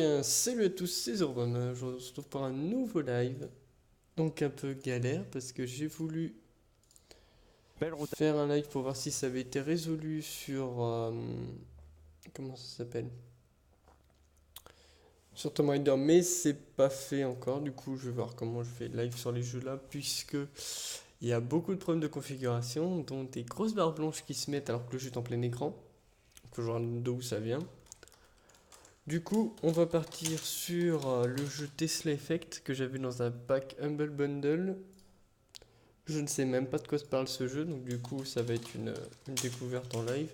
bien, salut à tous, c'est Zorobama. Je vous retrouve pour un nouveau live. Donc un peu galère parce que j'ai voulu faire un live pour voir si ça avait été résolu sur... comment ça s'appelle? Sur Tomb Raider, mais c'est pas fait encore. Du coup, je vais voir comment je fais live sur les jeux là, puisque il y a beaucoup de problèmes de configuration, dont des grosses barres blanches qui se mettent alors que le jeu est en plein écran. Faut que je regarde d'où ça vient. Du coup, on va partir sur le jeu Tesla Effect que j'avais dans un pack Humble Bundle. Je ne sais même pas de quoi se parle ce jeu, donc du coup, ça va être une découverte en live.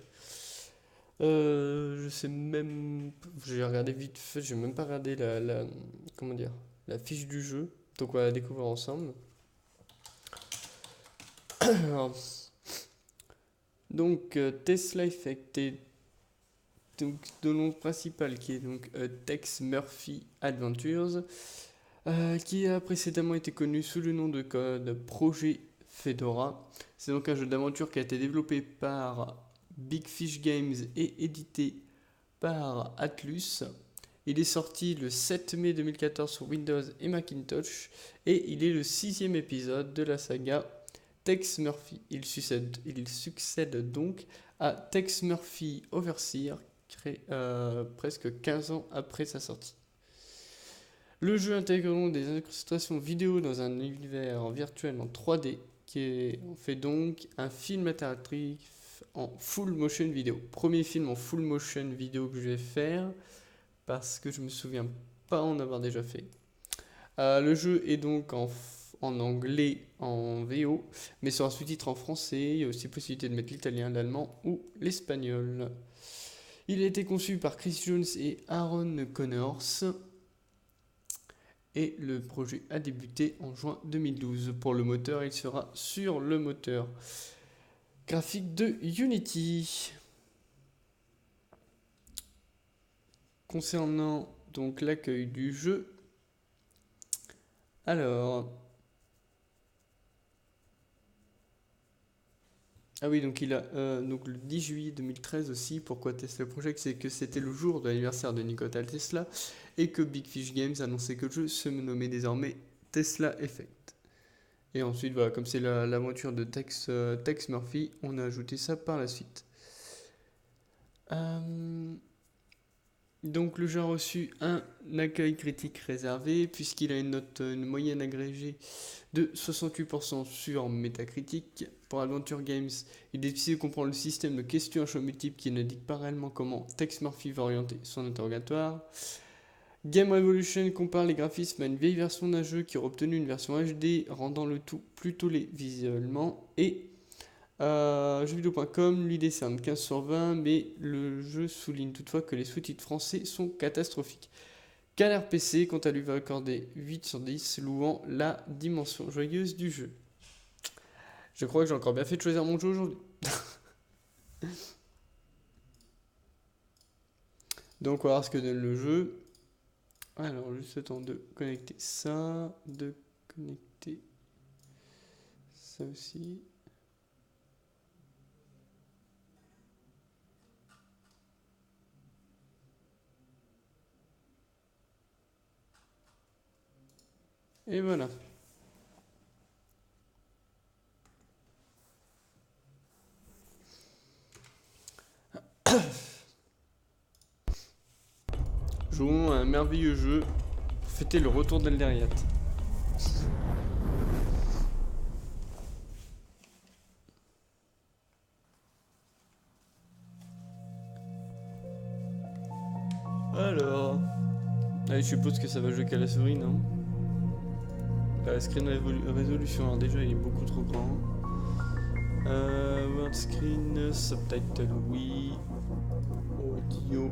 Je sais même, j'ai regardé vite fait, j'ai même pas regardé comment dire, la fiche du jeu, donc on va la découvrir ensemble. Alors, donc Tesla Effect est donc de nom principal qui est donc Tex Murphy Adventures, qui a précédemment été connu sous le nom de code Projet Fedora. C'est donc un jeu d'aventure qui a été développé par Big Fish Games et édité par Atlus. Il est sorti le 7 mai 2014 sur Windows et Macintosh et il est le 6e épisode de la saga Tex Murphy. Il succède donc à Tex Murphy Overseer, créé presque 15 ans après sa sortie. Le jeu intègre donc des incrustations vidéo dans un univers virtuel en 3D qui fait donc un film interactif en full motion vidéo. Premier film en full motion vidéo que je vais faire parce que je me souviens pas en avoir déjà fait. Le jeu est donc en anglais, en VO, mais sur un sous-titre en français. Il y a aussi possibilité de mettre l'italien, l'allemand ou l'espagnol. Il a été conçu par Chris Jones et Aaron Connors. Et le projet a débuté en juin 2012. Pour le moteur, il sera sur le moteur graphique de Unity. Concernant donc l'accueil du jeu, alors... Ah oui, donc il a donc le 10 juillet 2013 aussi. Pourquoi Tesla Project? C'est que c'était le jour de l'anniversaire de Nikola Tesla et que Big Fish Games annonçait que le jeu se nommait désormais Tesla Effect. Et ensuite, voilà, comme c'est l'aventure de Tex Murphy, on a ajouté ça par la suite. Donc le jeu a reçu un accueil critique réservé puisqu'il a une moyenne agrégée de 68% sur Metacritic. Pour Adventure Games, il est difficile de comprendre le système de questions à choix multiples qui n'indique pas réellement comment Tex Murphy va orienter son interrogatoire. Game Revolution compare les graphismes à une vieille version d'un jeu qui aurait obtenu une version HD rendant le tout plus tollé visuellement. Et jeuxvideo.com lui décerne 15 sur 20, mais le jeu souligne toutefois que les sous-titres français sont catastrophiques. Canard PC, quant à lui, va accorder 8 sur 10, louant la dimension joyeuse du jeu. Je crois que j'ai encore bien fait de choisir mon jeu aujourd'hui. Donc on va voir ce que donne le jeu. Alors juste le temps de connecter ça, de connecter ça aussi. Et voilà. Jouons à un merveilleux jeu pour fêter le retour d'Elderiat. Alors... Allez, je suppose que ça va jouer qu'à la souris, non? La screen résolution, alors déjà il est beaucoup trop grand. Word screen, subtitle oui. Audio,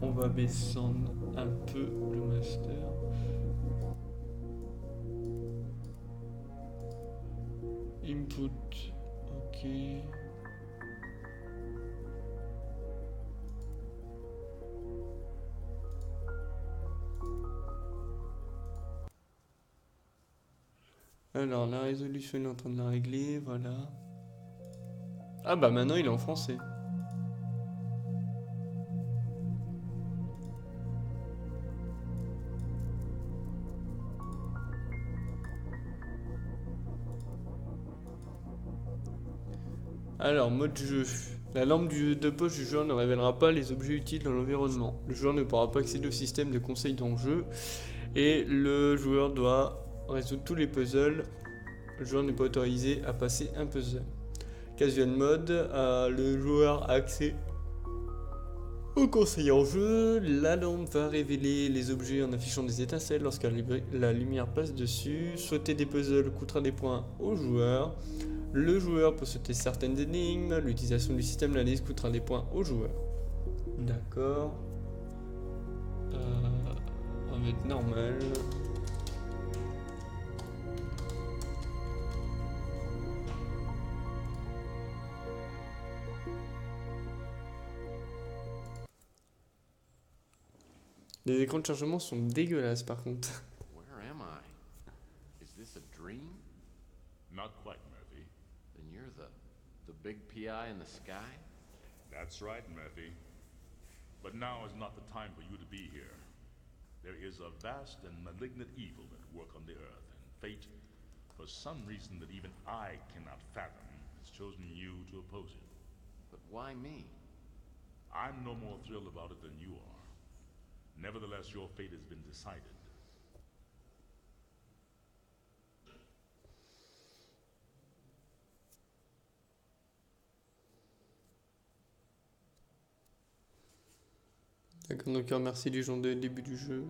on va descendre un peu le master. Input, ok. Alors la résolution il est en train de la régler, voilà. Ah bah maintenant il est en français. Alors, mode jeu. La lampe de poche du joueur ne révélera pas les objets utiles dans l'environnement. Le joueur ne pourra pas accéder au système de conseils dans le jeu. Et le joueur doit résoudre tous les puzzles. Le joueur n'est pas autorisé à passer un puzzle. Casual mode, le joueur a accès au conseil en jeu. La lampe va révéler les objets en affichant des étincelles lorsque la lumière passe dessus. Sauter des puzzles coûtera des points au joueur. Le joueur peut sauter certaines énigmes. L'utilisation du système d'analyse coûtera des points au joueur. D'accord. On va mettre normal. Les écrans de chargement sont dégueulasses par contre. Where am I? Is this a dream? Not quite, Murphy. Then you're the big PI in the sky? That's right, Murphy. But now is not the time for you to be here. There is a vast and malignant evil at work on the earth, and fate, for some reason that even I cannot fathom, has chosen you to oppose it. But why me? I'm no more thrilled about it than you are. Nevertheless, your fate has been decided. D'accord, donc merci les gens dès le début du jeu.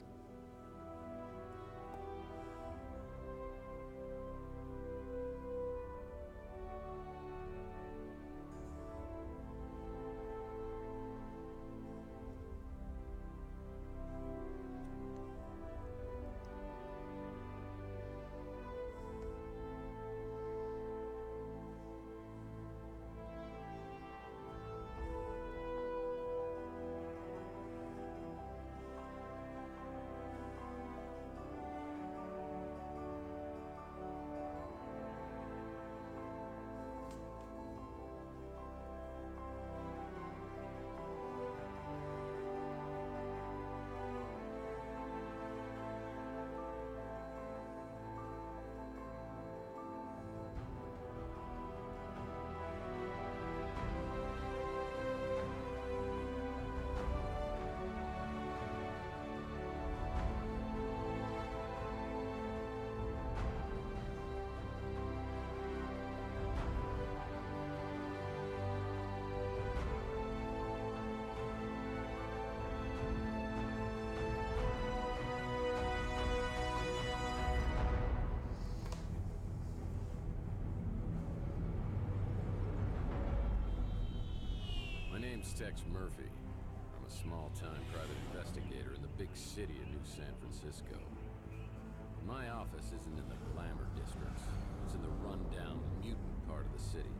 My name's Tex Murphy. I'm a small-time private investigator in the big city of New San Francisco. My office isn't in the glamour districts. It's in the run-down, mutant part of the city,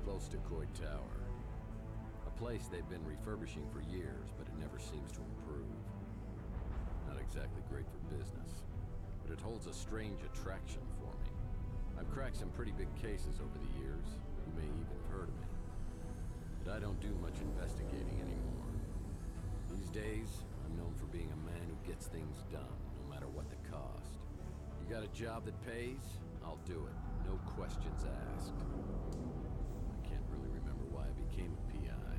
close to Coit Tower. A place they've been refurbishing for years, but it never seems to improve. Not exactly great for business, but it holds a strange attraction for me. I've cracked some pretty big cases over the years. You may even have heard of me. But I don't do much investigating anymore. These days, I'm known for being a man who gets things done, no matter what the cost. You got a job that pays? I'll do it. No questions asked. I can't really remember why I became a PI.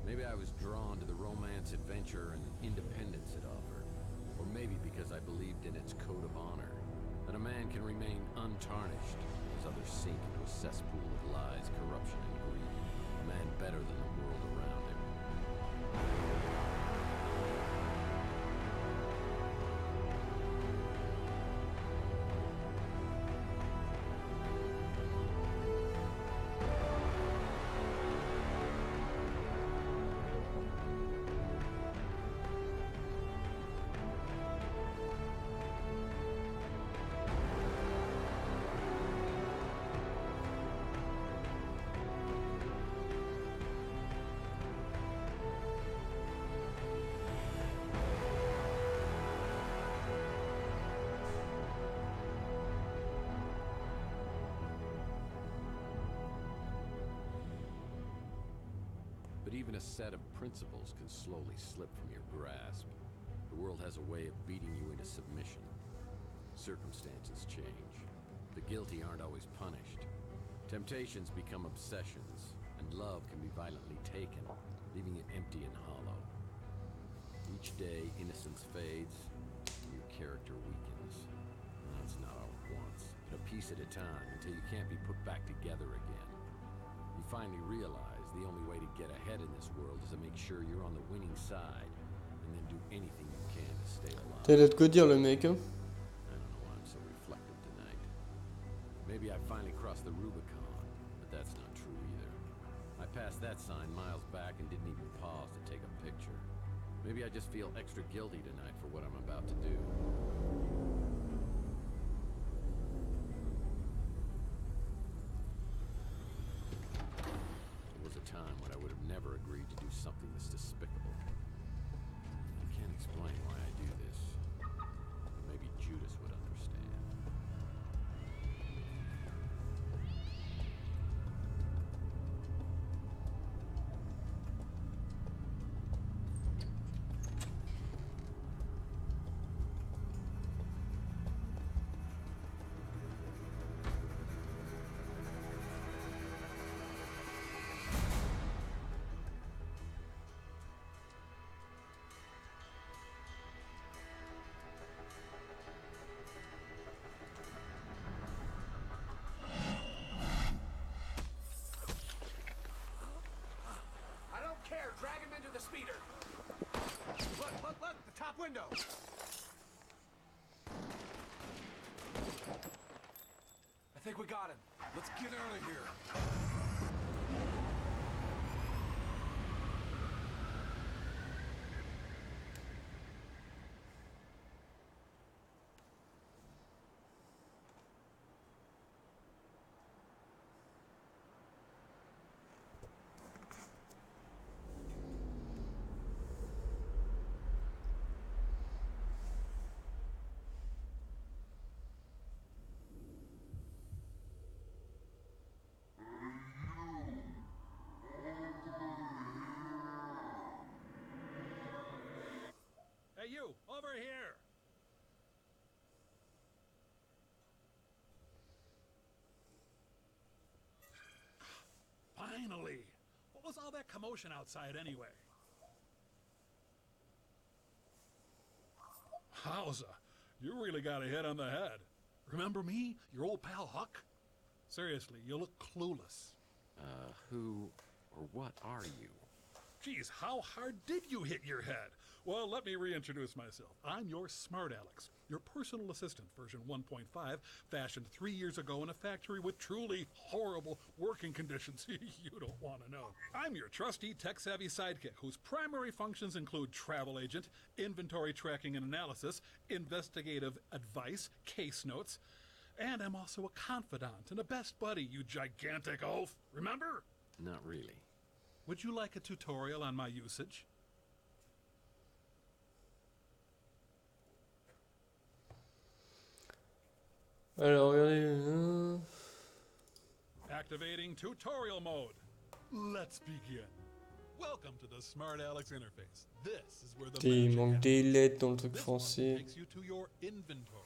Maybe I was drawn to the romance, adventure, and independence it offered. Or maybe because I believed in its code of honor. That a man can remain untarnished as others sink into a cesspool of lies, corruption, and greed. A man better than the world around him. But even a set of principles can slowly slip from your grasp. The world has a way of beating you into submission. Circumstances change. The guilty aren't always punished. Temptations become obsessions, and love can be violently taken, leaving it empty and hollow. Each day, innocence fades, and your character weakens. And that's not all at once, but a piece at a time until you can't be put back together again. You finally realize the only way to get ahead in this world is to make sure you're on the winning side, and then do anything you can to stay alive. T'as l'air de quoi dire le mec, hein? I don't know why I'm so reflective tonight. Maybe I finally crossed the Rubicon, but that's not true either. I passed that sign miles back and didn't even pause to take a picture. Maybe I just feel extra guilty tonight for what I'm about to do. There was a time when I would have never agreed to do something this despicable. I can't explain why I do this. Maybe Judas would understand. Drag him into the speeder. Look, the top window. I think we got him. Let's get out of here. Hey, you, over here! Finally! What was all that commotion outside anyway? Howza, you really got a hit on the head. Remember me, your old pal Huck? Seriously, you look clueless. Who or what are you? Geez, how hard did you hit your head? Well, let me reintroduce myself. I'm your smart Alex, your personal assistant, version 1.5, fashioned 3 years ago in a factory with truly horrible working conditions you don't want to know. I'm your trusty, tech-savvy sidekick, whose primary functions include travel agent, inventory tracking and analysis, investigative advice, case notes, and I'm also a confidant and a best buddy, you gigantic oaf. Remember? Not really. Would you like a tutorial on my usage? Alors, regardez. Activating tutorial mode. Let's begin. Welcome to the Smart Alex interface. This is where the Il magic manque des happens. lettres dans le truc This one français. takes you to your inventory.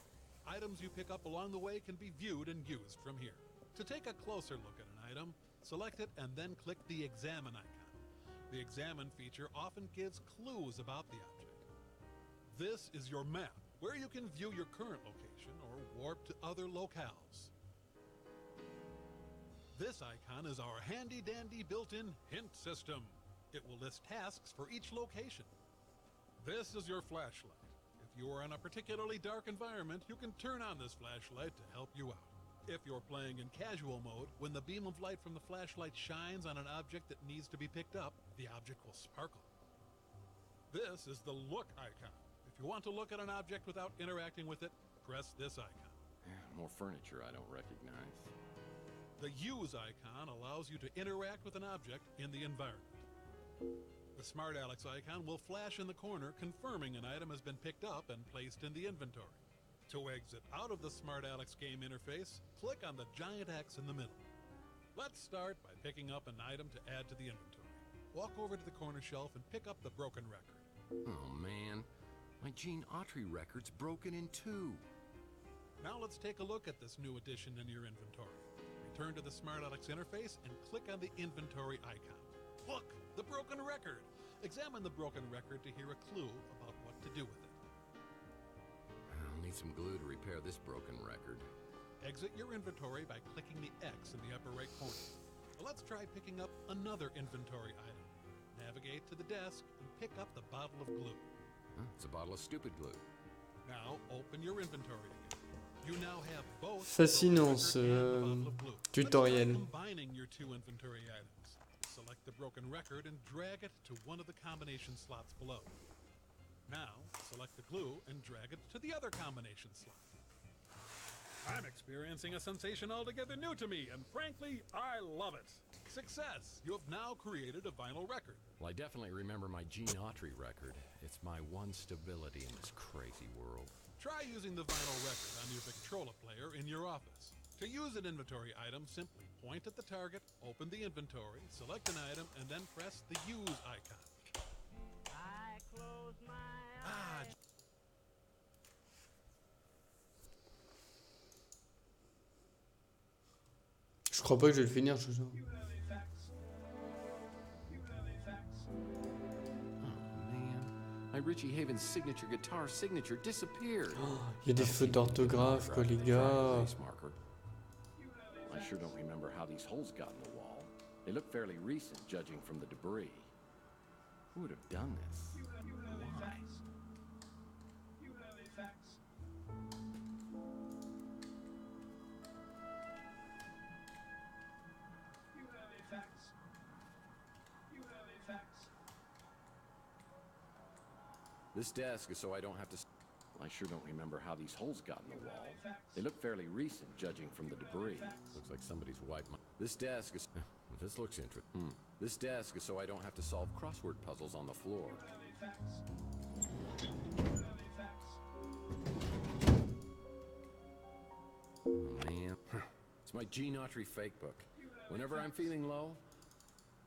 Items you pick up along the way can be viewed and used from here. To take a closer look at an item, select it and then click the Examine icon. The Examine feature often gives clues about the object. This is your map, where you can view your current location or warp to other locales. This icon is our handy-dandy built-in hint system. It will list tasks for each location. This is your flashlight. If you are in a particularly dark environment, you can turn on this flashlight to help you out. If you're playing in casual mode, when the beam of light from the flashlight shines on an object that needs to be picked up, the object will sparkle. This is the Look icon. If you want to look at an object without interacting with it, press this icon. More furniture I don't recognize. The Use icon allows you to interact with an object in the environment. The Smart Alex icon will flash in the corner, confirming an item has been picked up and placed in the inventory. To exit out of the Smart Alex game interface, click on the giant X in the middle. Let's start by picking up an item to add to the inventory. Walk over to the corner shelf and pick up the broken record. Oh man, my Gene Autry record's broken in two. Now let's take a look at this new addition in your inventory. Turn to the Smart Alex interface and click on the inventory icon. Look, the broken record. Examine the broken record to hear a clue about what to do with it. I'll need some glue to repair this broken record. Exit your inventory by clicking the X in the upper right corner. Let's try picking up another inventory item. Navigate to the desk and pick up the bottle of glue. Huh, it's a bottle of stupid glue. Now open your inventory again. You now have both Fascinant the ce broken record and the bottle of glue. Let's tutoriel. try combining your two inventory items. Select the broken record and drag it to one of the combination slots below. Now select the glue and drag it to the other combination slot. I'm experiencing a sensation altogether new to me, and frankly, I love it. Success! You have now created a vinyl record. Well, I definitely remember my Gene Autry record. It's my one stability in this crazy world. Try using the vinyl record on your Victrola player in your office. To use an inventory item, simply point at the target, open the inventory, select an item, and then press the Use icon. I close my Ah, eyes. Je crois pas que je vais le finir ce jour. Oh, man. My Richie Havens signature guitar signature disappeared. Il y a des fautes d'orthographe, quoi, les gars. Face marker. I sure don't remember how these holes got in the wall. They look fairly recent, judging from the debris. Who would have done this? Why? This desk is so I don't have to... I sure don't remember how these holes got in the wall. They look fairly recent, judging from the debris. Looks like somebody's wiped my... This desk is... This looks interesting. This desk is so I don't have to solve crossword puzzles on the floor. Oh, man. It's my Gene Autry fake book. Whenever I'm feeling low...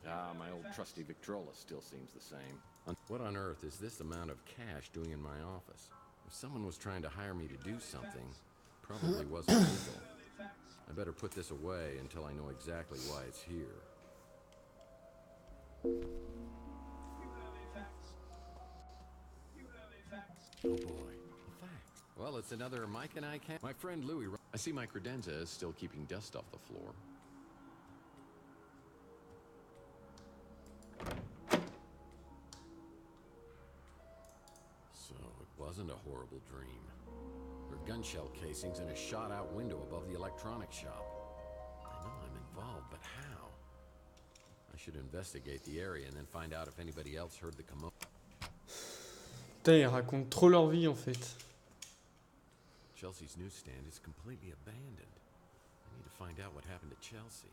my old trusty Victrola still seems the same. What on earth is this amount of cash doing in my office? If someone was trying to hire me to do something, probably wasn't legal. I better put this away until I know exactly why it's here. Oh boy, facts. Well, it's another Mike and I can't. My friend Louis, I see my credenza is still keeping dust off the floor. So it wasn't a horrible dream. There are gun shell casings in a shot-out window above the electronics shop. I know I'm involved, but how? I should investigate the area and then find out if anybody else heard the commotion. Putain, ils racontent trop leur vie en fait. Chelsea's newsstand is completely abandoned. I need to find out what happened to Chelsea.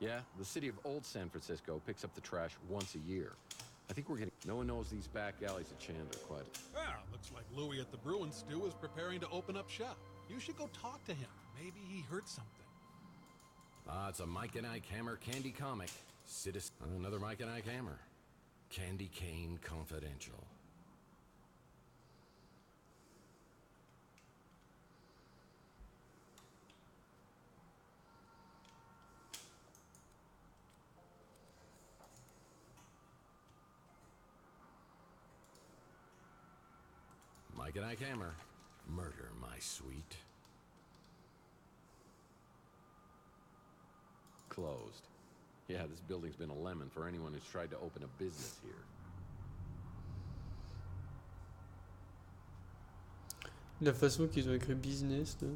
Yeah, the city of Old San Francisco picks up the trash once a year. I think we're getting... No one knows these back alleys of Chandler quite... Ah, looks like Louis at the Bruin Stew is preparing to open up shop. You should go talk to him. Maybe he heard something. Ah, it's a Mike and Ike Hammer candy comic. Citizen... Another Mike and Ike Hammer. Candy Cane Confidential. Mike and Ike Hammer. Murder, my sweet. Closed. Yeah, this building's been a lemon for anyone who's tried to open a business here. La façon qu'ils ont écrit business, là.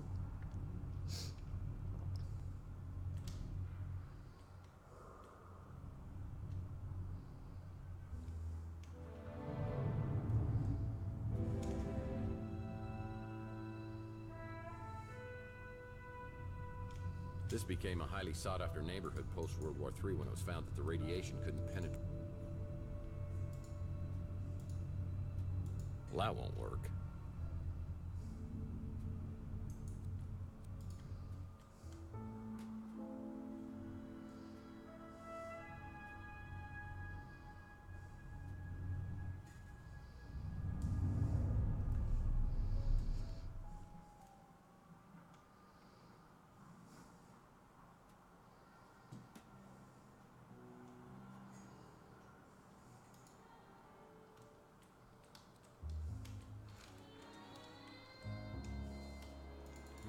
This became a highly sought-after neighborhood post-World War III when it was found that the radiation couldn't penetrate. Well, that won't work.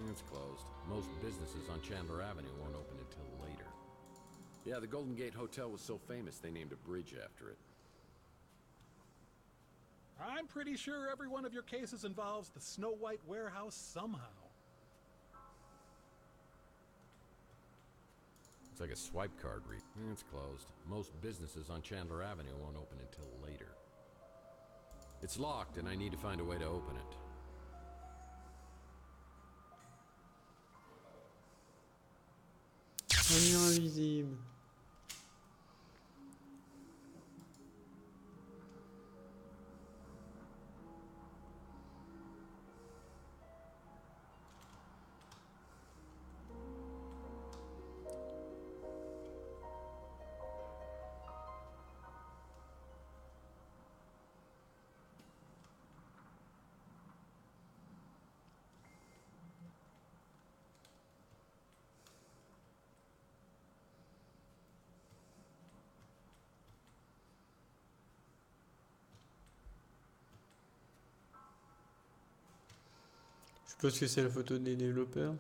It's closed. Most businesses on Chandler Avenue won't open until later. Yeah, the Golden Gate Hotel was so famous they named a bridge after it. I'm pretty sure every one of your cases involves the Snow White warehouse somehow. It's like a swipe card read. It's closed. Most businesses on Chandler Avenue won't open until later. It's locked and I need to find a way to open it. Mur invisible. Je suppose que c'est la photo des développeurs.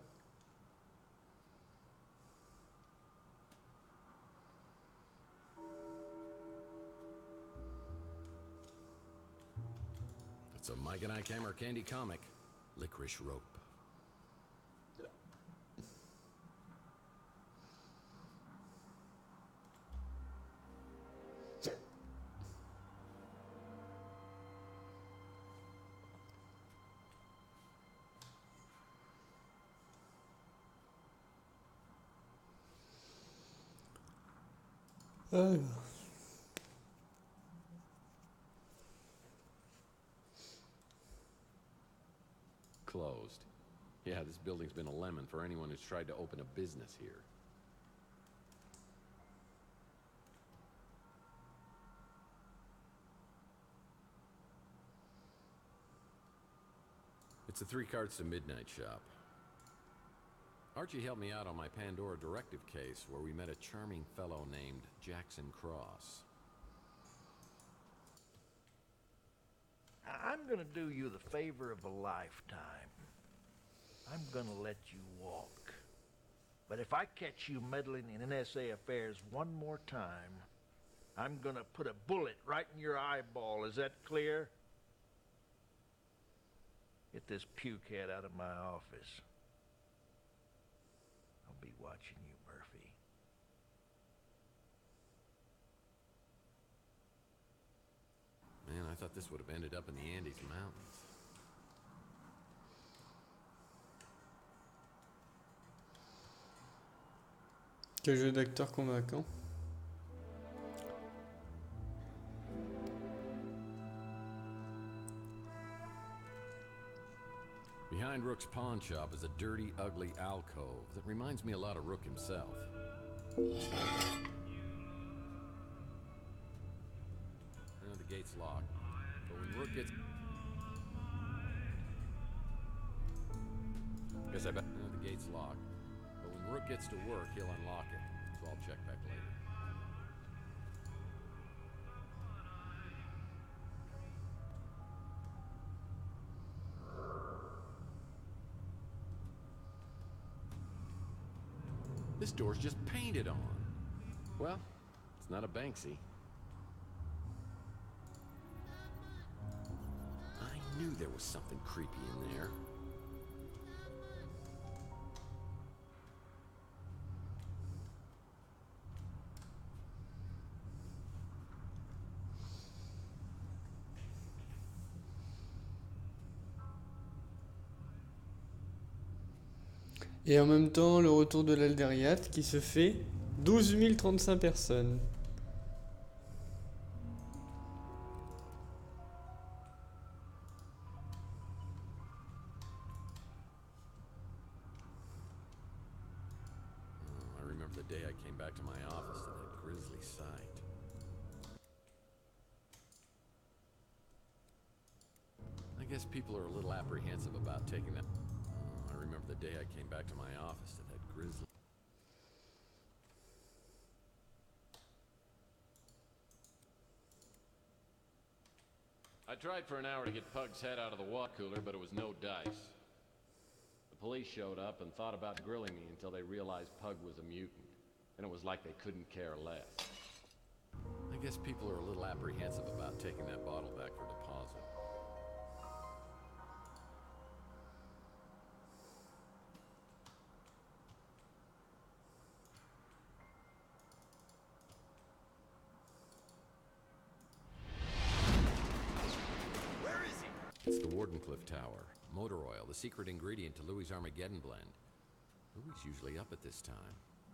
It's a Mike and I Hammer Candy comic. Licorice Rope. Alors. Closed. Yeah, this building's been a lemon for anyone who's tried to open a business here. It's a 3 Cards to Midnight shop. Archie helped me out on my Pandora directive case where we met a charming fellow named Jackson Cross. I'm gonna do you the favor of a lifetime. I'm gonna let you walk. But if I catch you meddling in NSA affairs one more time, I'm gonna put a bullet right in your eyeball. Is that clear? Get this pukehead out of my office. I'll be watching you, Murphy. Man, I thought this would have ended up in the Andes Mountains. Quel jeu d'acteur convaincant. Behind Rook's pawn shop is a dirty, ugly alcove that reminds me a lot of Rook himself. The gate's locked, but when Rook gets... Guess I bet... the gate's locked, but when Rook gets to work, he'll unlock it, so I'll check back later. This door's just painted on. Well, it's not a Banksy. I knew there was something creepy in there. Et en même temps, le retour de l'Aldériate qui se fait 12 035 personnes. the day I came back to my office to that grisly sight. I guess people are a little apprehensive about taking that. I remember the day I came back to my office to that grisly. I tried for an hour to get Pug's head out of the water cooler, but it was no dice. The police showed up and thought about grilling me until they realized Pug was a mutant, and it was like they couldn't care less. I guess people are a little apprehensive about taking that bottle back for deposit. It's the Wardenclyffe Tower. Motor oil, the secret ingredient to Louis' Armageddon blend. Louis usually up at this time.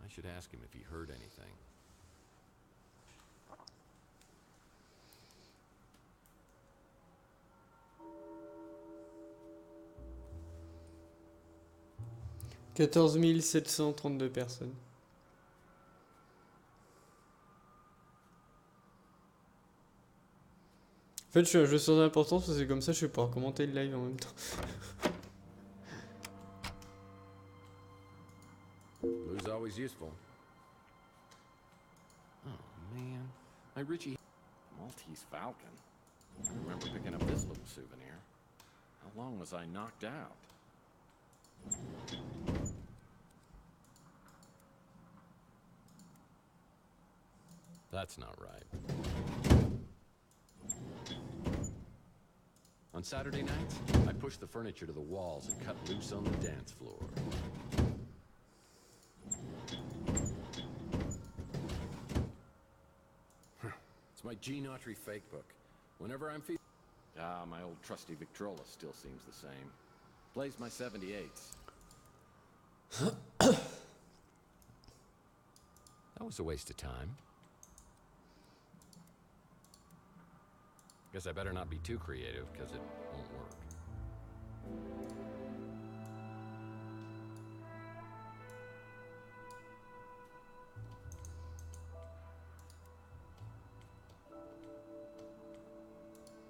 I should ask him if he heard anything. $14 732 personnes. En fait, je suis un jeu sans importance parce que comme ça, je vais pouvoir commenter le live en même temps. Blue's always useful. Oh man, my Richie Maltese Falcon. I remember picking up this little souvenir. How long was I knocked out? That's not right. On Saturday nights, I pushed the furniture to the walls and cut loose on the dance floor. It's my Gene Autry fake book. Whenever I'm feeling... my old trusty Victrola still seems the same. Plays my 78s. That was a waste of time. Guess I better not be too creative, because it won't work.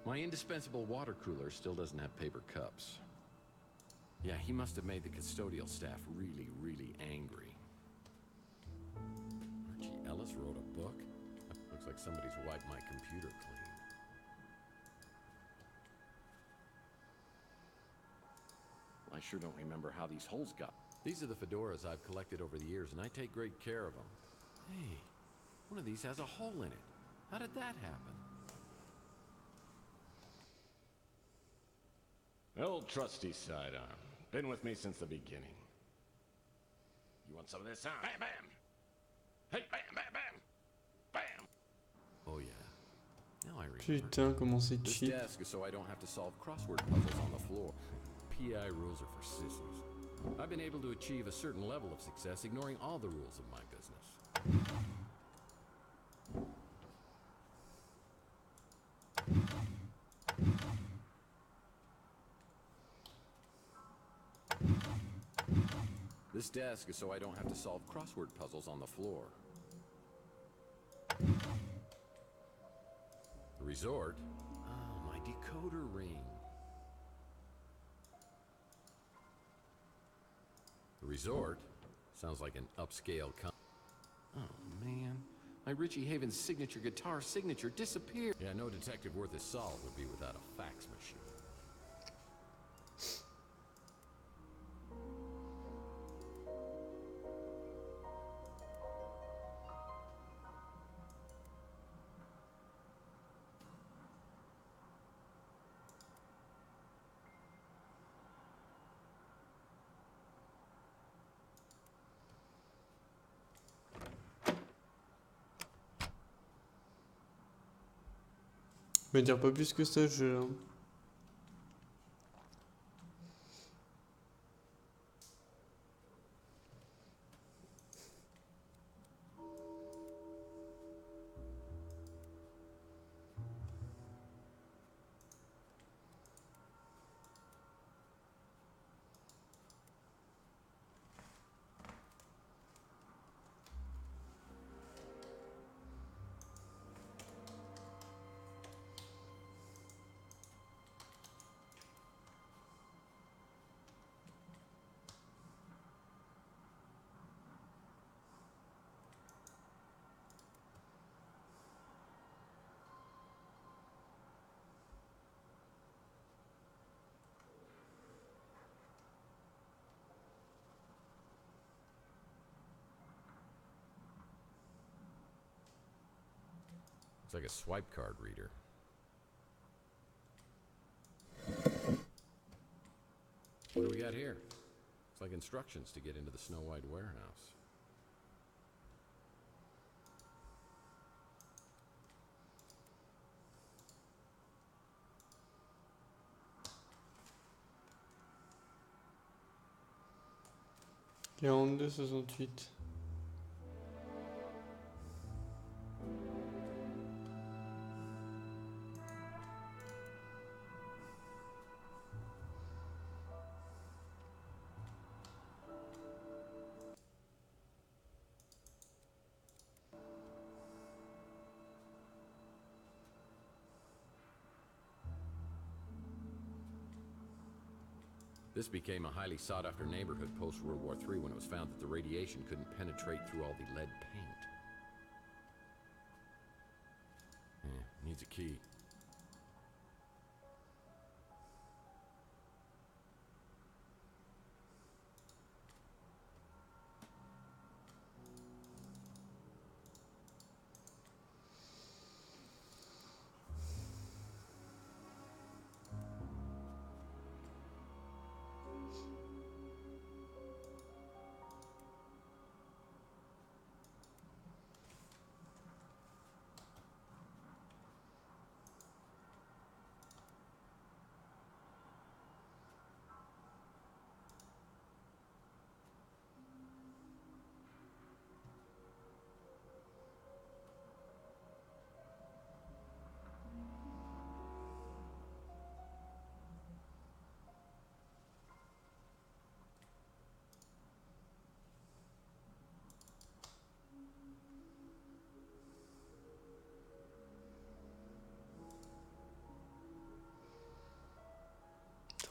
My indispensable water cooler still doesn't have paper cups. Yeah, he must have made the custodial staff really, really angry. Archie Ellis wrote a book? Looks like somebody's wiped my computer clean. I sure don't remember how these holes got. These are the fedoras I've collected over the years, and I take great care of them. Hey, one of these has a hole in it. How did that happen? Old trusty sidearm. Been with me since the beginning. You want some of this, huh? Bam, bam! Hey, bam, bam, bam! Bam! Oh yeah. Now I remember. Putain, comment c'est This cheap. desk is so I don't have to solve crossword puzzles on the floor. PI rules are for sissies. I've been able to achieve a certain level of success ignoring all the rules of my business. This desk is so I don't have to solve crossword puzzles on the floor. The resort? Oh, my decoder ring. The resort? Sounds like an upscale Oh, man. My Richie Havens signature guitar signature disappeared. Yeah, no detective worth his salt would be without a fax machine. Je vais dire pas plus que ça, ce jeu-là. It's like a swipe card reader. What do we got here? It's like instructions to get into the Snow White warehouse. Quarante-deux 68. This became a highly sought-after neighborhood post-World War III when it was found that the radiation couldn't penetrate through all the lead paint. Needs a key.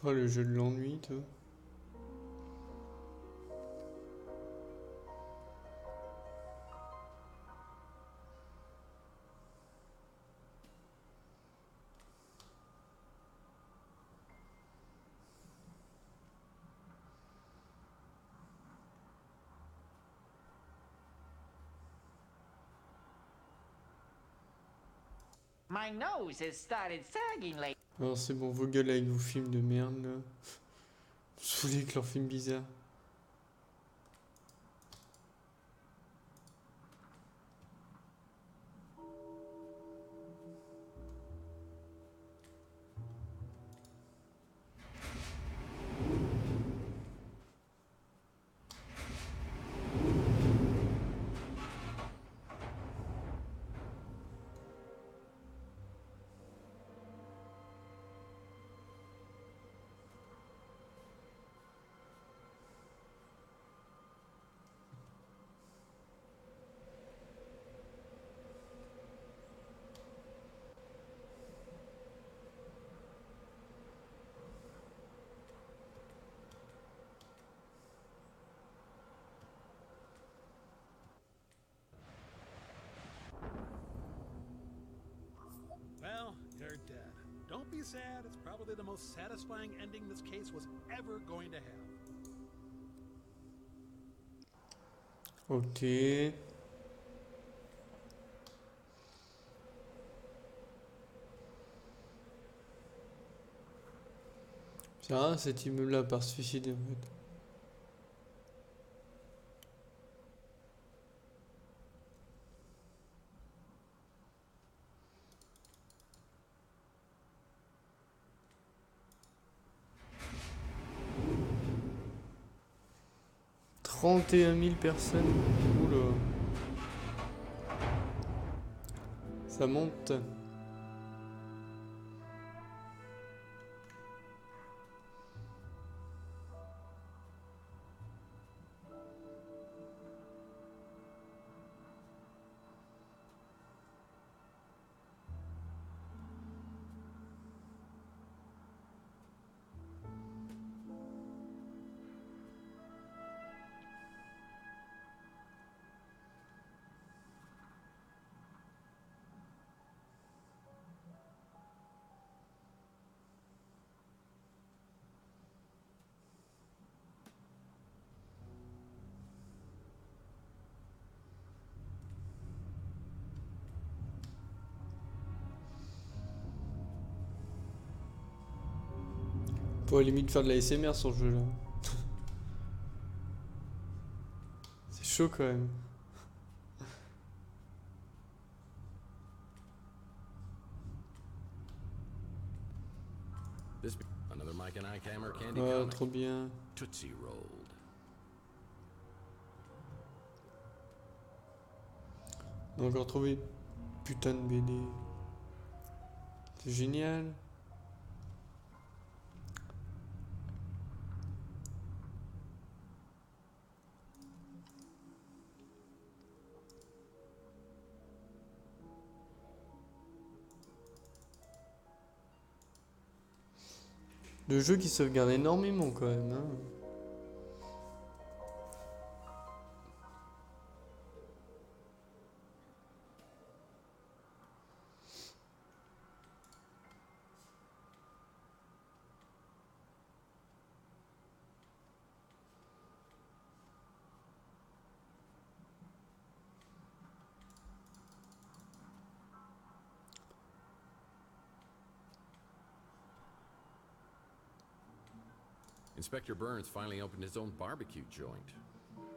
Oh, le jeu de l'ennui, toi. My nose has started sagging lately. Alors c'est bon, vos gueules avec vos films de merde là. Vous me saoulez avec leurs films bizarres. Well, you're dead. Don't be sad. It's probably the most satisfying ending this case was ever going to have. Ok. C'est rare cet immeuble-là par se suicider en fait. $31 000 personnes. Oula. Ça monte. Pour limite faire de la SMR sur ce jeu là. C'est chaud quand même. Another Mike and I camera candy Oh, comic. trop bien. Tootsie rolled. On a encore trouvé putain de BD. C'est génial. Le jeu qui sauvegarde énormément quand même. Hein. Inspector Burns finally opened his own barbecue joint.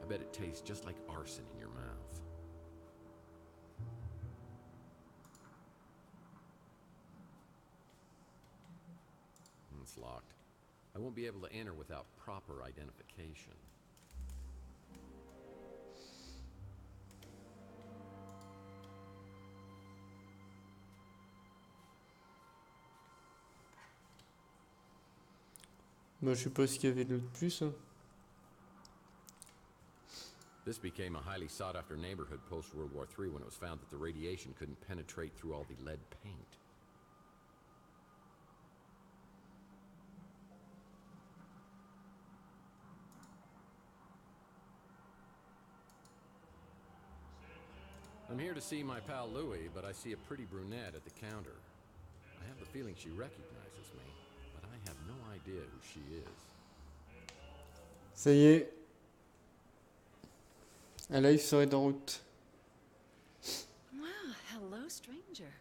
I bet it tastes just like arson in your mouth. It's locked. I won't be able to enter without proper identification. Bah, je sais pas ce qu'il y avait de plus. Hein. This became a highly sought-after neighborhood post-World War III when it was found that the radiation couldn't penetrate through all the lead paint. I'm here to see my pal Louie, but I see a pretty brunette at the counter. I have the feeling she recognizes me, but I have no idea who she is. Ça y est. Un live serait en route. Wow, hello, stranger.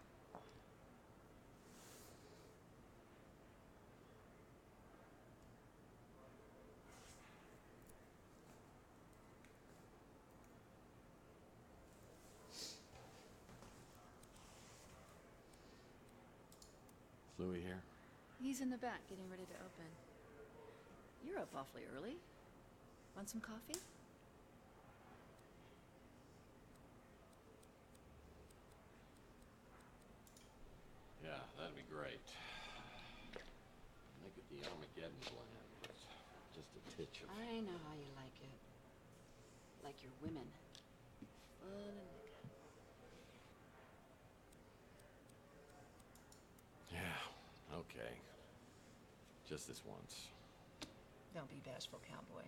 Is Louie here? He's in the back getting ready to open. You're up awfully early. Want some coffee? Yeah, that'd be great. Make it the Armageddon blend, but just a titch of... I know how you like it. Like your women. Full of liquor. Yeah, okay. Just this once. Don't be bashful, cowboy.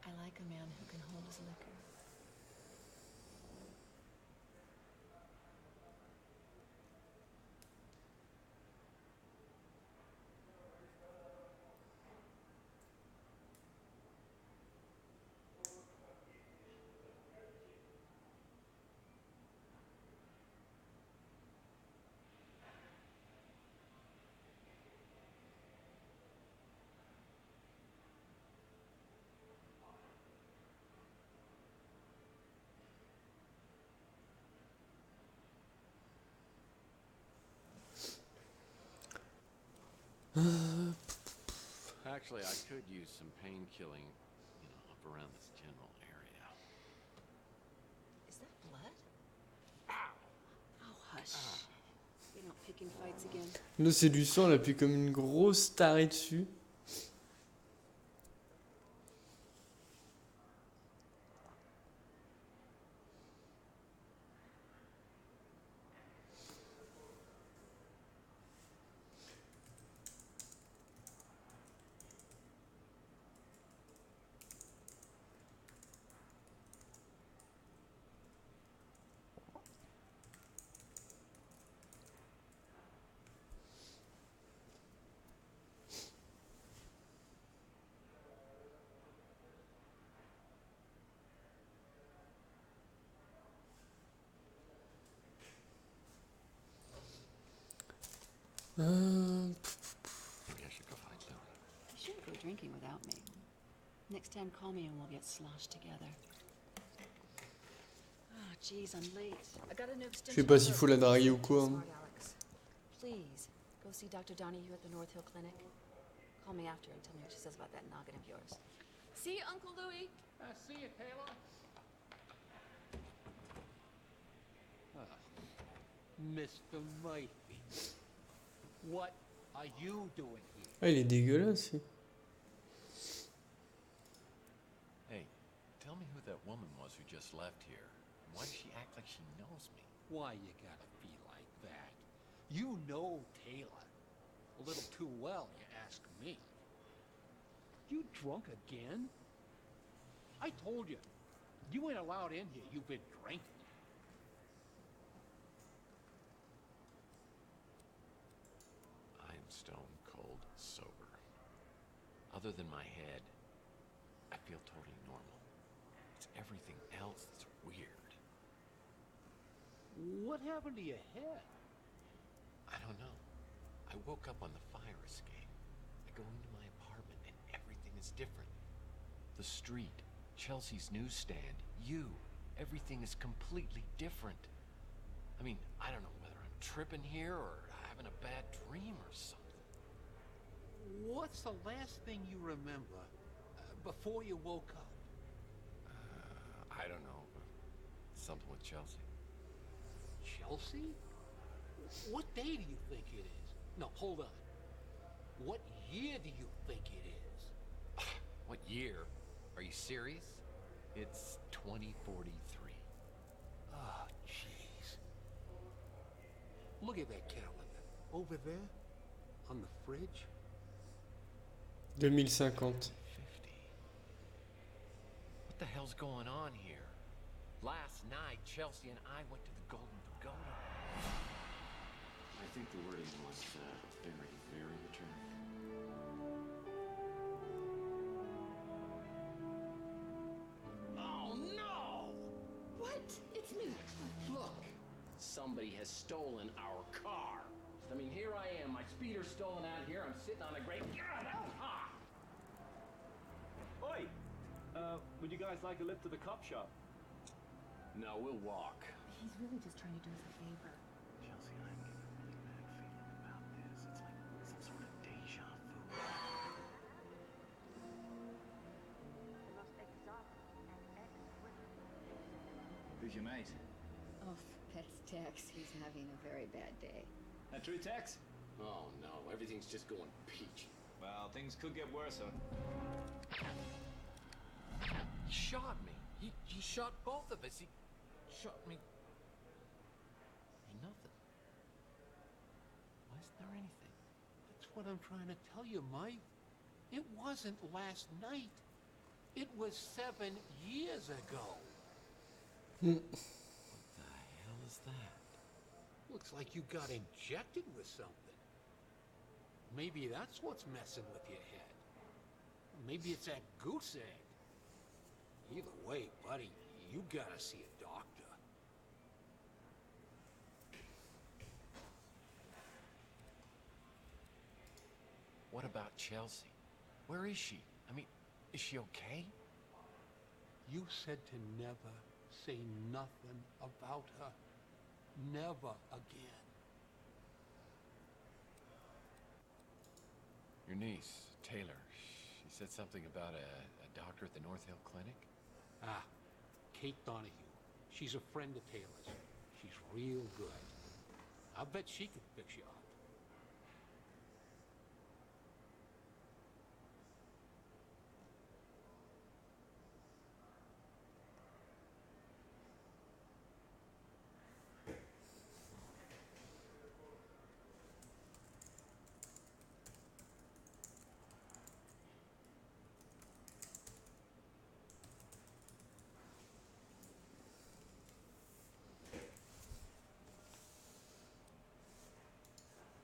I like a man who can hold his liquor. Actually, I could use some pain killing, up around this general area. Is that blood? Ow. Oh, hush. We don't pick in fights again. Là, c'est du sang, elle appuie comme une grosse tarée dessus. Maybe I should go find Louie. go drinking without me. Next time, call me and we'll get sloshed together. Oh, jeez, I'm late. I got a new Je sais extension pas on s'il the- faut la draguer ou quoi. Smart Alex. Please, go see Dr. Donahue at the North Hill Clinic. Call me after and tell me what she says about that noggin of yours. See you, Uncle Louie. See you, Taylor. Mr. Murphy, what are you doing here? Ah, il est dégueulasse. lui. Hey, tell me who that woman was who just left here. Why does she act like she knows me? Why you gotta be like that? You know Taylor. A little too well, you ask me. You drunk again? I told you, you ain't allowed in here. You've been drinking. I am stone cold sober. Other than my head, I feel totally normal. It's everything else that's weird. What happened to your head? I don't know. I woke up on the fire escape. I go into my apartment and everything is different. The street, Chelsea's newsstand, you, everything is completely different. I mean, I don't know whether I'm tripping here or having a bad dream or something. What's the last thing you remember before you woke up? I don't know. Something with Chelsea. Chelsea? What day do you think it is? No, hold on. What year do you think it is? What year? Are you serious? It's 2043. Oh, jeez. Look at that calendar. Over there, on the fridge. 2050. 50. What the hell's going on here? Last night, Chelsea and I went to the Golden Pagoda. I think the wording was very, very attractive. Oh, no! What? It's me. Look, somebody has stolen our car. I mean, here I am, my speeder's stolen out here. I'm sitting on a great. God, that was hot. Oi! Would you guys like a lift to the cop shop? No, we'll walk. He's really just trying to do us a favor. Chelsea, I'm getting a really bad feeling about this. It's like some sort of deja vu. Who's your mate? Oh, that's Tex. He's having a very bad day. That true, Tex? Oh no, everything's just going peachy. Well, things could get worse, huh? He shot me. He shot both of us. He shot me. Ain't nothing. Why isn't there anything? That's what I'm trying to tell you, Mike. It wasn't last night. It was 7 years ago. What the hell is that? Looks like you got injected with something. Maybe that's what's messing with your head. Maybe it's that goose egg. Either way, buddy, you gotta see a doctor. What about Chelsea? Where is she? I mean, is she okay? You said to never say nothing about her. Never again. Your niece, Taylor, she said something about a doctor at the North Hill Clinic? Ah, Kate Donahue. She's a friend of Taylor's. She's real good. I bet she could fix you up.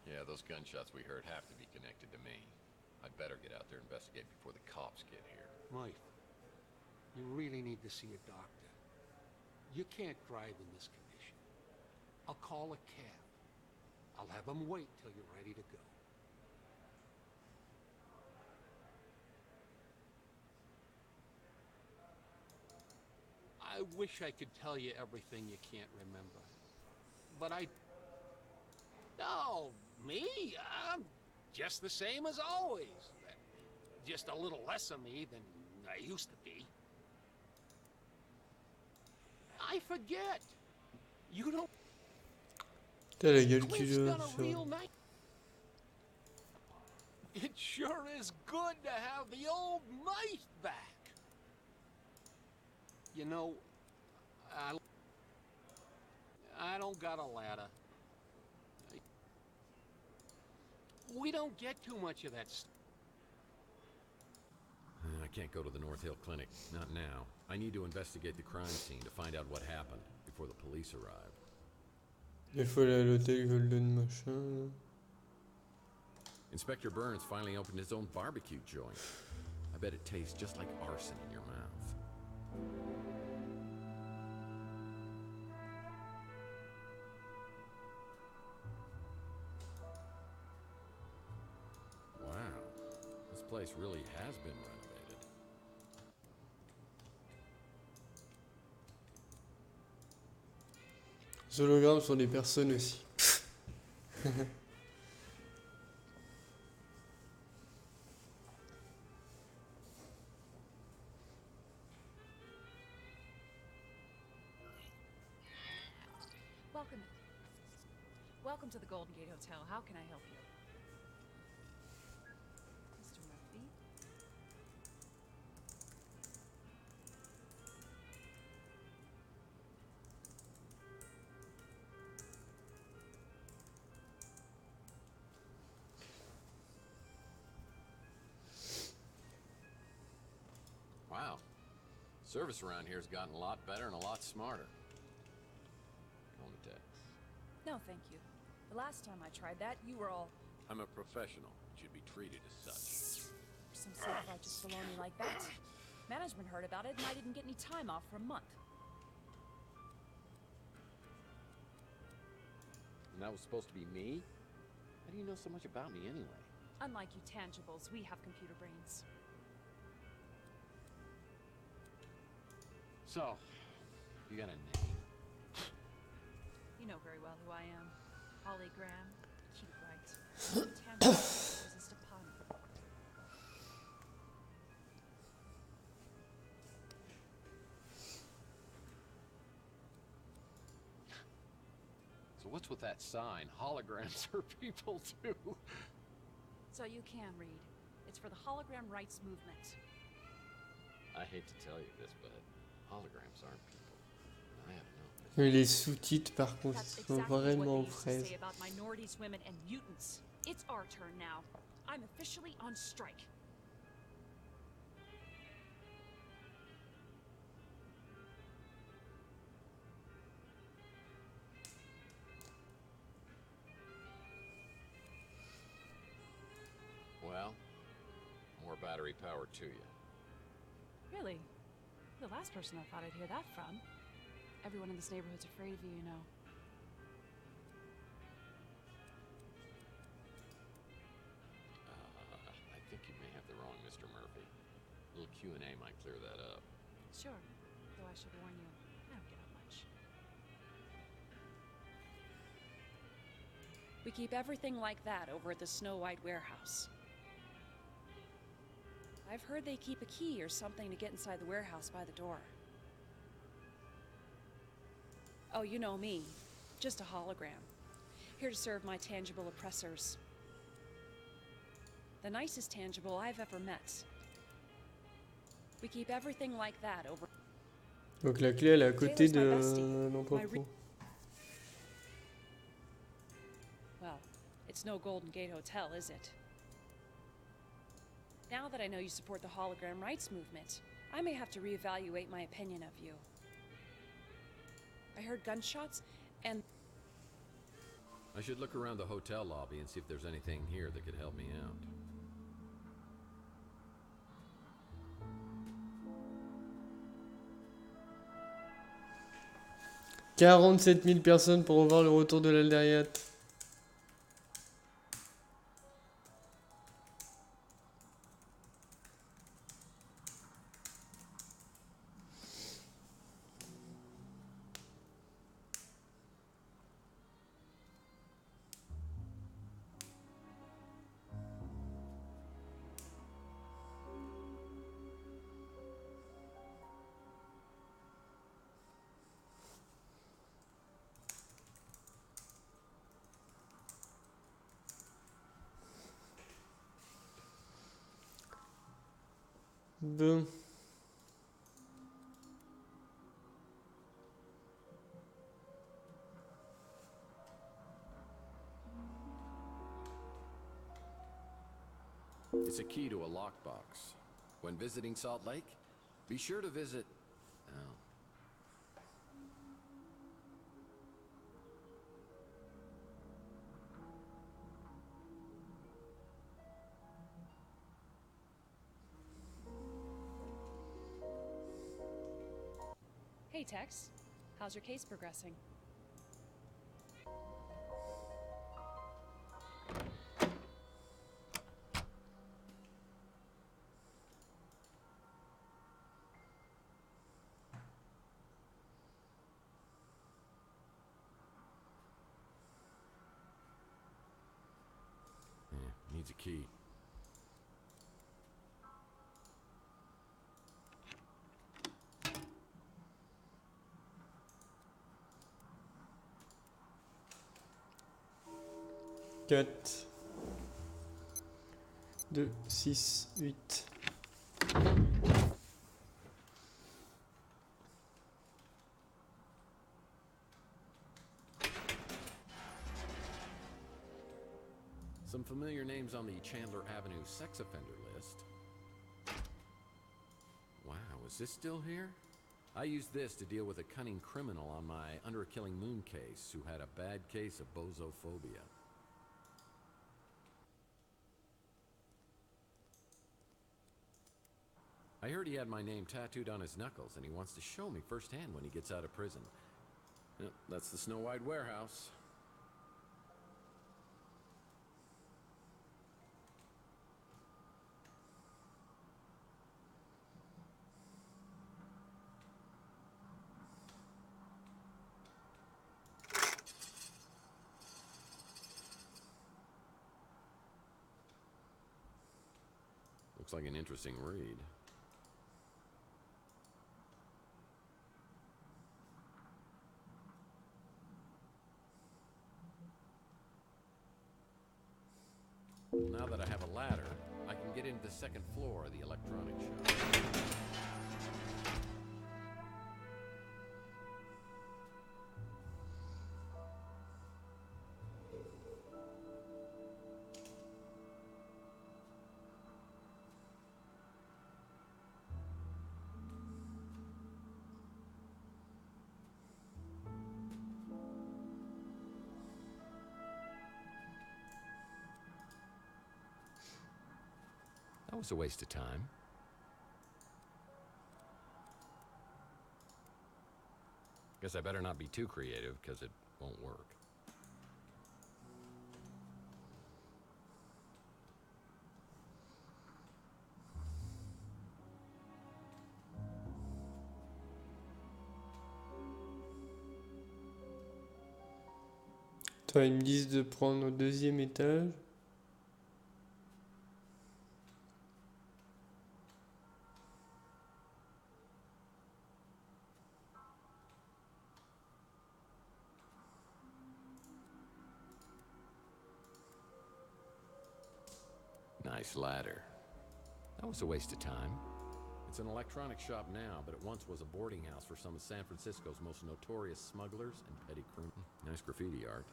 Yeah, those gunshots we heard have to be connected to me. I'd better get out there and investigate before the cops get here. Mike, you really need to see a doctor. You can't drive in this condition. I'll call a cab. I'll have them wait till you're ready to go. wish I could tell you everything you can't remember. But I... No, me? I'm just the same as always. Just a little less of me than I used to be. I forget. You don't... T'as la gueule qui Cliff's veut. done a real night. It sure is good to have the old knife back. You know, I don't got a ladder. We don't get too much of that stuff. I can't go to the North Hill Clinic. Not now. I need to investigate the crime scene to find out what happened before the police arrive. Il faut aller à l'hôtel Golden machin. Inspector Burns finally opened his own barbecue joint. I bet it tastes just like arson in your mouth. Wow, this place really has been renovated. Les hologrammes sont des personnes aussi. Welcome to the Golden Gate Hotel. How can I help you? Mr. Murphy? Wow. Service around here has gotten a lot better and a lot smarter. On the deck. No, thank you. The last time I tried that, you were all... I'm a professional. Should be treated as such. some self-righteous baloney like that. Management heard about it, and I didn't get any time off for a month. And that was supposed to be me? How do you know so much about me anyway? Unlike you tangibles, we have computer brains. So, you got a name? You know very well who I am. Holly Graham. Cute, right? Tangible resist a pun. So what's with that sign? Holograms are people too. So you can read. It's for the hologram rights movement. I hate to tell you this, but holograms aren't people. I have no. Mais les sous-titres, par contre, That's sont exactly vraiment what aux they used to fraises. say about minorities, women, and mutants. It's our turn now. I'm officially on strike. Well, more battery power to you. Really? You're the last person I thought I'd hear that from. Everyone in this neighborhood's afraid of you, you know. I think you may have the wrong Mr. Murphy. A little Q&A might clear that up. Sure. Though I should warn you, I don't get up much. We keep everything like that over at the Snow White warehouse. I've heard they keep a key or something to get inside the warehouse by the door. Oh, you know me. Just a hologram. Here to serve my tangible oppressors. The nicest tangible I've ever met. We keep everything like that over... Donc la clé elle est à côté de Taylor's my bestie. l'entrepôt. Well, it's no Golden Gate Hotel, is it? Now that I know you support the hologram rights movement, I may have to reevaluate my opinion of you. I heard gunshots, and... I should look around the hotel lobby and see if there's anything here that could help me out. 47 000 personnes pour revoir le retour de l'Aldériat. Bon. It's a key to a lockbox. When visiting Salt Lake, be sure to visit... Oh. Hey, Tex. How's your case progressing? Needs a key. Quatre, 2, 6, 8. Some familiar names on the Chandler Avenue sex offender list. Wow, is this still here? I used this to deal with a cunning criminal on my Under a Killing Moon case who had a bad case of bozophobia. I heard he had my name tattooed on his knuckles, and he wants to show me firsthand when he gets out of prison. Yep, that's the Snow White warehouse. Looks like an interesting read. Now that I have a ladder, I can get into the second floor of the electronics shop. That was a waste of time. Guess I better not be too creative, because it won't work. Toi, ils me disent de prendre au deuxième étage. Nice ladder. That was a waste of time. It's an electronics shop now, but it once was a boarding house for some of San Francisco's most notorious smugglers and petty criminals. Nice graffiti art.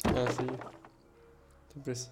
Ah, ça y est. T'es placé.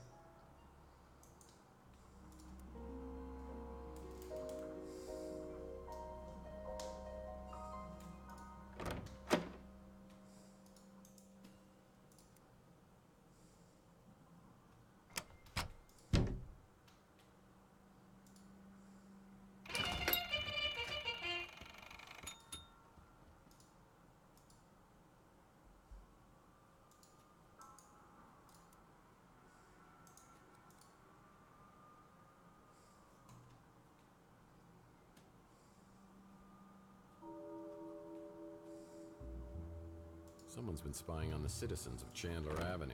Someone's been spying on the citizens of Chandler Avenue.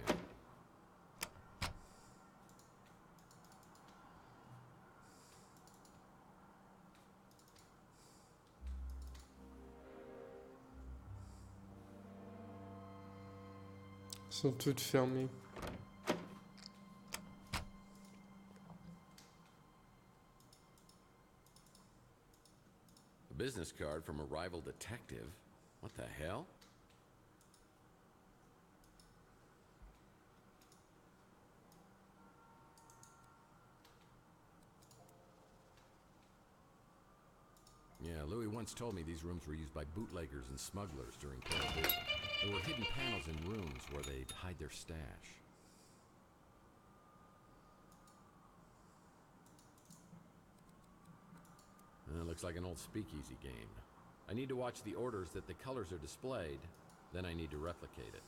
sont toutes fermées. A business card from a rival detective? What the hell? Yeah, Louis once told me these rooms were used by bootleggers and smugglers during Prohibition. There were hidden panels in rooms where they'd hide their stash. Looks like an old speakeasy game. I need to watch the orders that the colors are displayed, then I need to replicate it.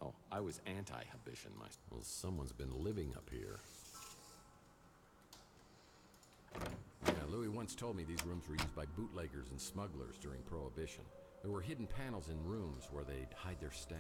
Oh, I was anti-Habitian myself. Well, someone's been living up here. Yeah, Louis once told me these rooms were used by bootleggers and smugglers during Prohibition. There were hidden panels in rooms where they'd hide their stash.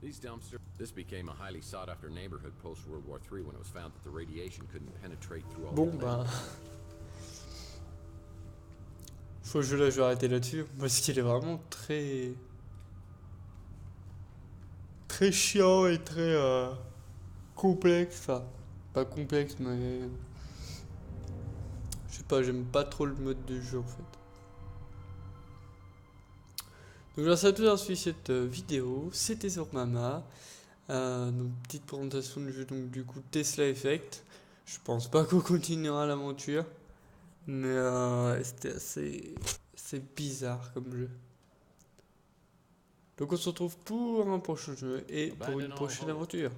These dumpsters. This became a highly sought-after neighborhood post-World War III when it was found that the radiation couldn't penetrate through all Bon the bah... Ce jeu-là, je vais arrêter là-dessus, parce qu'il est vraiment très... très chiant et très complexe. Enfin, pas complexe, mais... je sais pas, j'aime pas trop le mode de jeu en fait. Donc merci à tous d'avoir suivi cette vidéo, c'était Zorobama. Donc petite présentation du jeu, donc du coup Tesla Effect. Je pense pas qu'on continuera l'aventure, mais c'était assez bizarre comme jeu. Donc on se retrouve pour un prochain jeu et pour une prochaine aventure.